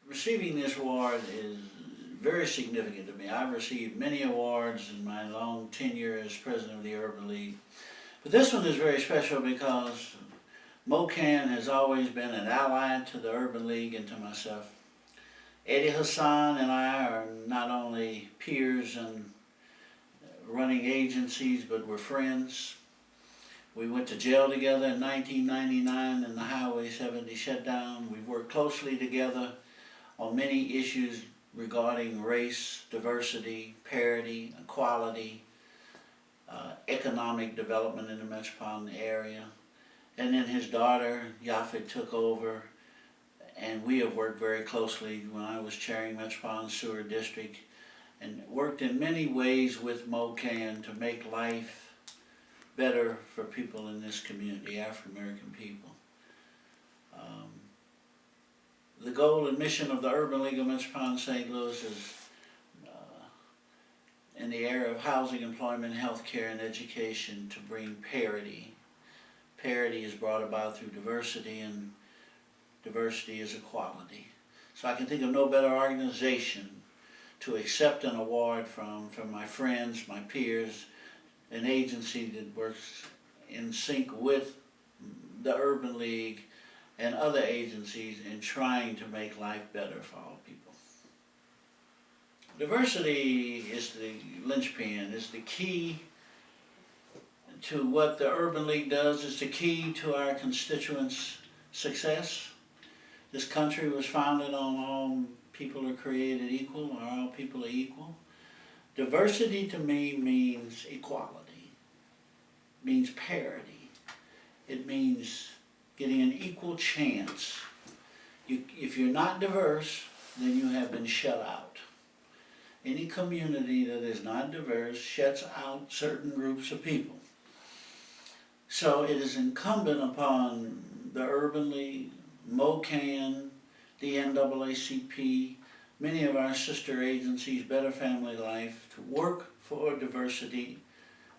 Receiving this award is very significant to me. I've received many awards in my long tenure as president of the Urban League. But this one is very special because MOKAN has always been an ally to the Urban League and to myself. Eddie Hassan and I are not only peers and running agencies, but we're friends. We went to jail together in 1999 in the Highway 70 shutdown. We've worked closely together on many issues regarding race, diversity, parity, equality, economic development in the metropolitan area. And then his daughter, Yafet, took over, and we have worked very closely when I was chairing Metropolitan Sewer District, and worked in many ways with MOKAN to make life better for people in this community, African American people. The goal and mission of the Urban League of Metropolitan St. Louis is in the area of housing, employment, healthcare, and education to bring parity. Parity is brought about through diversity, and diversity is equality. So I can think of no better organization to accept an award from my friends, my peers, an agency that works in sync with the Urban League and other agencies in trying to make life better for all people. Diversity is the linchpin, is the key to what the Urban League does, is the key to our constituents' success. This country was founded on all people are created equal, or all people are equal. Diversity to me means equality, means parity. It means getting an equal chance. If you're not diverse, then you have been shut out. Any community that is not diverse shuts out certain groups of people. So it is incumbent upon the Urban League, MOKAN, the NAACP, many of our sister agencies, Better Family Life, to work for diversity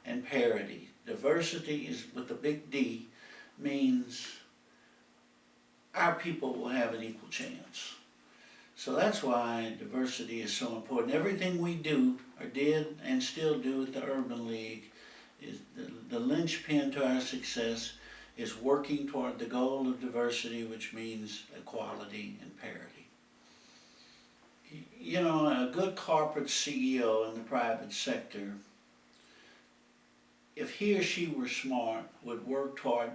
and parity. Diversity is, with a big D, means our people will have an equal chance. So that's why diversity is so important. Everything we do, or did and still do at the Urban League, is the linchpin to our success is working toward the goal of diversity, which means equality and parity. You know, a good corporate CEO in the private sector, if he or she were smart, would work toward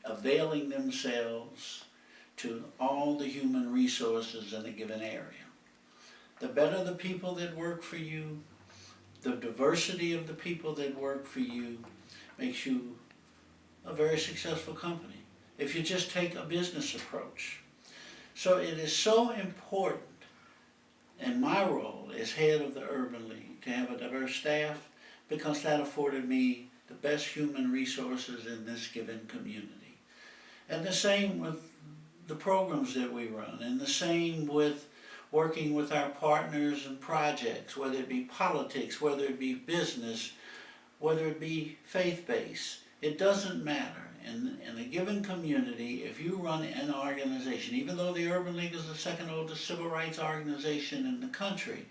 availing themselves to all the human resources in a given area. The better the people that work for you, the diversity of the people that work for you makes you a very successful company, if you just take a business approach. So it is so important in my role as head of the Urban League to have a diverse staff, because that afforded me the best human resources in this given community. And the same with the programs that we run, and the same with working with our partners and projects, whether it be politics, whether it be business, whether it be faith-based. It doesn't matter. In a given community, if you run an organization, even though the Urban League is the second oldest civil rights organization in the country,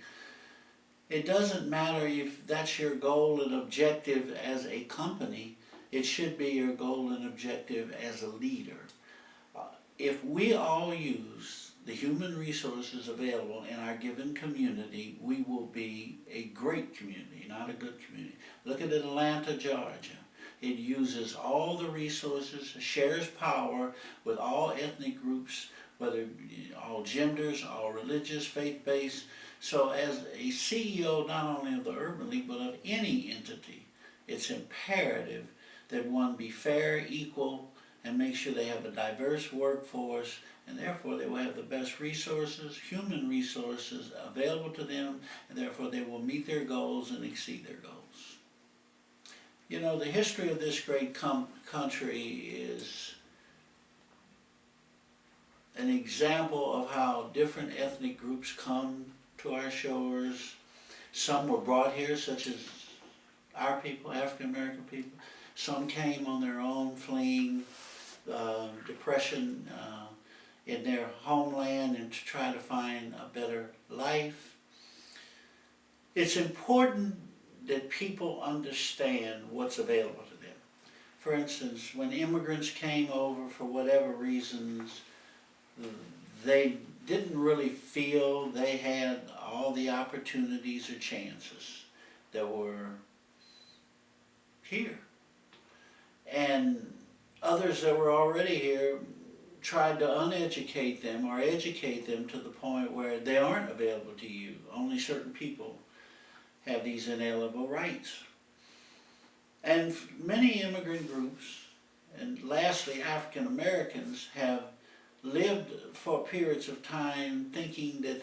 it doesn't matter if that's your goal and objective as a company. It should be your goal and objective as a leader. If we all use the human resources available in our given community, we will be a great community, not a good community. Look at Atlanta, Georgia. It uses all the resources, shares power with all ethnic groups, whether all genders, all religious, faith-based. So as a CEO, not only of the Urban League, but of any entity, it's imperative that one be fair, equal, and make sure they have a diverse workforce, and therefore they will have the best resources, human resources available to them, and therefore they will meet their goals and exceed their goals. You know, the history of this great country is an example of how different ethnic groups come to our shores. Some were brought here, such as our people, African American people. Some came on their own, fleeing depression in their homeland and to try to find a better life. It's important that people understand what's available to them. For instance, when immigrants came over for whatever reasons, they didn't really feel they had all the opportunities or chances that were here. And others that were already here tried to uneducate them or educate them to the point where they aren't available to you. Only certain people have these inalienable rights. And many immigrant groups, and lastly African Americans, have lived for periods of time thinking that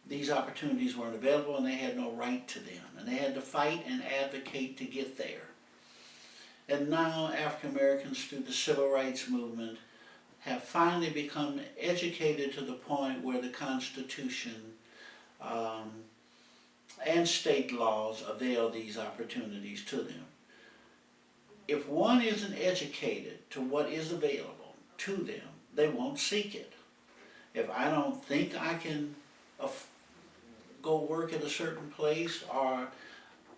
these opportunities weren't available and they had no right to them. And they had to fight and advocate to get there. And now African Americans, through the civil rights movement, have finally become educated to the point where the Constitution and state laws avail these opportunities to them. If one isn't educated to what is available to them, they won't seek it. If I don't think I can go work at a certain place or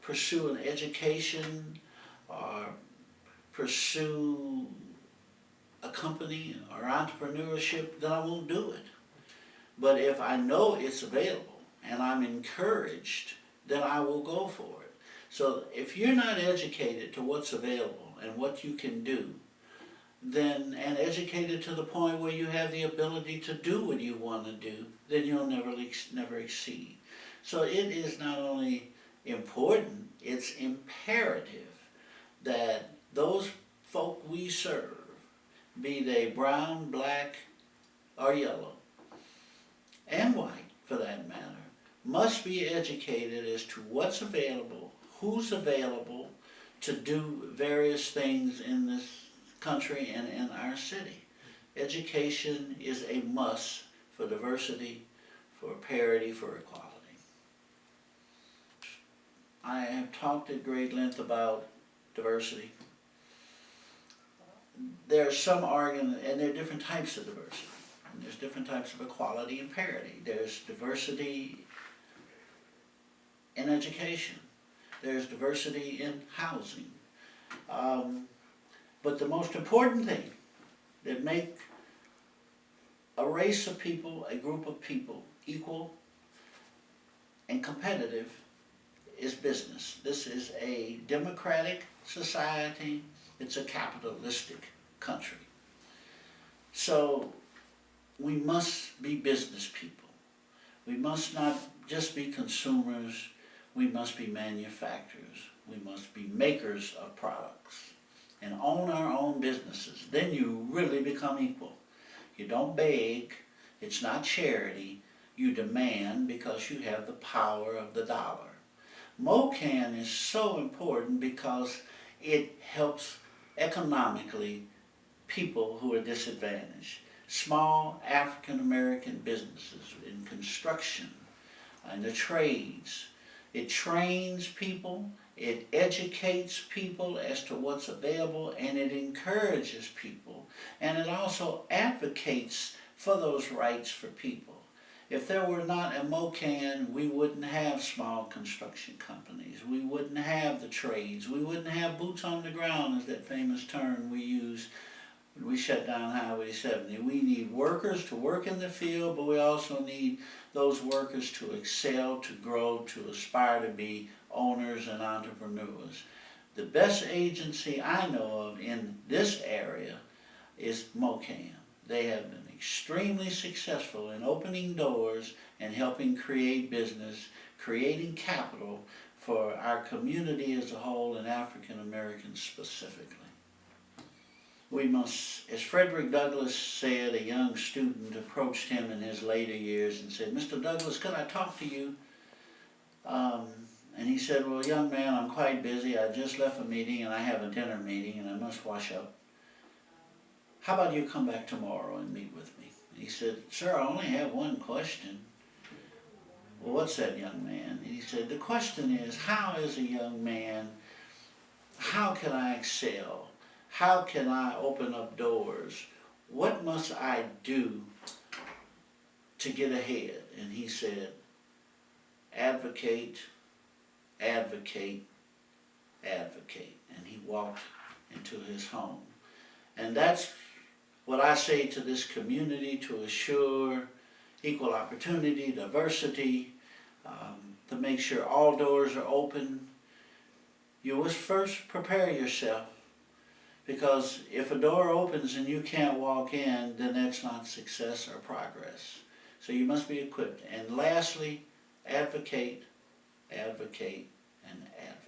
pursue an education or pursue a company or entrepreneurship, then I won't do it. But if I know it's available and I'm encouraged, then I will go for it. So if you're not educated to what's available and what you can do, then, and educated to the point where you have the ability to do what you want to do, then you'll never exceed. So it is not only important, it's imperative that those folk we serve, be they brown, black, or yellow, and white for that matter, must be educated as to what's available, who's available to do various things in this country and in our city. Education is a must for diversity, for parity, for equality. I have talked at great length about diversity. There are some arguments, and there are different types of diversity. And there's different types of equality and parity. There's diversity in education. There's diversity in housing. But the most important thing that make a race of people, a group of people, equal and competitive is business. This is a democratic society. It's a capitalistic country. So we must be business people. We must not just be consumers. We must be manufacturers. We must be makers of products and own our own businesses. Then you really become equal. You don't beg. It's not charity. You demand because you have the power of the dollar. MOKAN is so important because it helps economically people who are disadvantaged. Small African American businesses in construction, in the trades. It trains people, it educates people as to what's available, and it encourages people, and it also advocates for those rights for people. If there were not a MOKAN, we wouldn't have small construction companies, we wouldn't have the trades, we wouldn't have boots on the ground, as that famous term we use when we shut down Highway 70. We need workers to work in the field, but we also need those workers to excel, to grow, to aspire to be owners and entrepreneurs. The best agency I know of in this area is MOKAN. They have been extremely successful in opening doors and helping create business, creating capital for our community as a whole and African Americans specifically. We must, as Frederick Douglass said, a young student approached him in his later years and said, "Mr. Douglass, could I talk to you?" And he said, "Well, young man, I'm quite busy. I just left a meeting and I have a dinner meeting and I must wash up. How about you come back tomorrow and meet with me?" He said, "Sir, I only have one question." "Well, what's that, young man?" And he said, "The question is, how as a young man, how can I excel? How can I open up doors? what must I do to get ahead? And he said, advocate, advocate, advocate. And he walked into his home. And that's what I say to this community, to assure equal opportunity, diversity, to make sure all doors are open. You must first prepare yourself, because if a door opens and you can't walk in, then that's not success or progress. So you must be equipped. And lastly, advocate, advocate, and advocate.